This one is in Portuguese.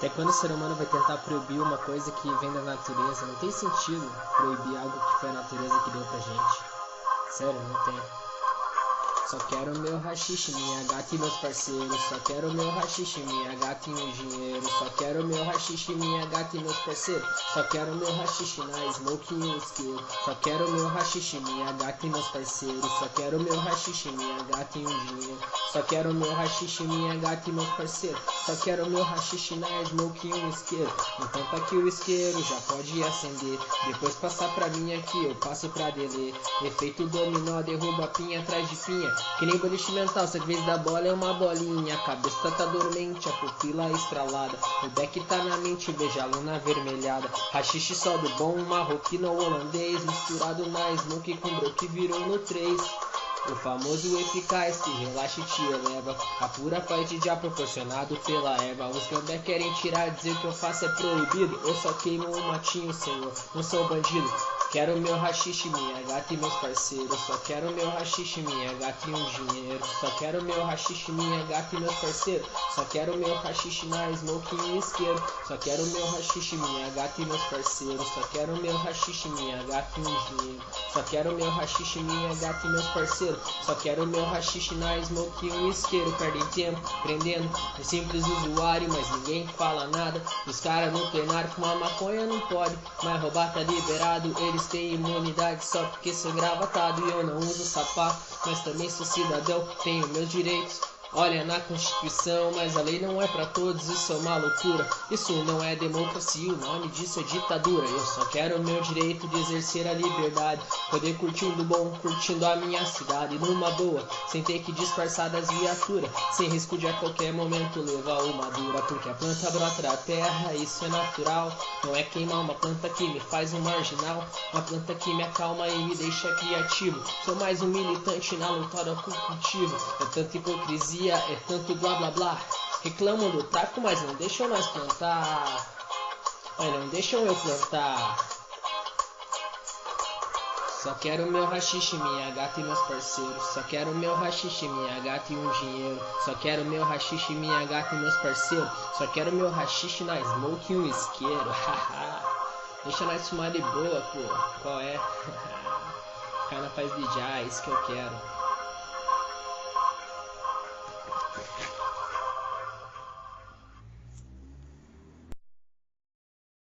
Até quando o ser humano vai tentar proibir uma coisa que vem da natureza? Não tem sentido proibir algo que foi a natureza que deu pra gente. Sério, não tem. Só quero meu rachixe, minha gata e meus parceiros. Só quero meu rachixe, minha gata e meu dinheiro. Só quero meu rachixe, minha gata e meus parceiros. Só quero meu rachixe na smoke e no isqueiro. Só quero meu rachixe, minha gata e meus parceiros. Só quero meu rachixe, minha gata e um dinheiro. Só quero meu rachixe, minha gata e meus parceiros. Só quero meu rachixe na smoke e um isqueiro. Então tá aqui o isqueiro, já pode acender. Depois passar pra mim aqui, eu passo pra Delê. Efeito dominó, derruba pinha atrás de pinha. Que nem boliche mental, só que vez da bola é uma bolinha. A cabeça tá dormente, a pupila estralada. O beck tá na mente, beija a luna avermelhada. Rachixe só do bom, marroquino ou holandês. Misturado na smoke com broke virou no 3. O famoso eficaz que relaxa e te eleva. A pura fight já proporcionado pela erva. Os gambé querem tirar, dizer que eu faço é proibido. Eu só queimo um matinho, senhor, não sou bandido. Quero meu rachixe, minha gata e meus parceiros. Só quero meu rachixe, minha gata e um dinheiro. Só quero meu rachixe, minha gata e meus parceiros. Só quero meu rachixe na smoke e isqueiro. Só quero meu rachixe, minha gata e meus parceiros. Só quero meu rachixe, minha gata e um dinheiro. Só quero meu rachixe, minha gata e meus parceiros. Só quero meu rachixe na smoke e um isqueiro. Perdem tempo prendendo é simples usuário, mas ninguém fala nada. Os caras no plenário com uma maconha não pode, mas roubar tá liberado. Eles têm imunidade só porque sou gravatado. E eu não uso sapato, mas também sou cidadão, tenho meus direitos. Olha na Constituição, mas a lei não é pra todos, isso é uma loucura. Isso não é democracia, o nome disso é ditadura. Eu só quero o meu direito de exercer a liberdade, poder curtindo bom, curtindo a minha cidade numa boa, sem ter que disfarçar das viaturas, sem risco de a qualquer momento levar uma dura. Porque a planta brota da terra, isso é natural. Não é queimar uma planta que me faz um marginal, uma planta que me acalma e me deixa criativo. Sou mais um militante na luta do cultivo. É tanta hipocrisia, é tanto blá blá blá. Reclamam do taco, mas não deixam nós plantar. Mas não deixam eu plantar. Só quero meu rachixe, minha gata e meus parceiros. Só quero meu rachixe, minha gata e um dinheiro. Só quero meu rachixe, minha gata e meus parceiros. Só quero meu rachixe na smoke e um isqueiro. Deixa nós fumar de boa, pô. Qual é? Ficar na paz de já, é isso que eu quero.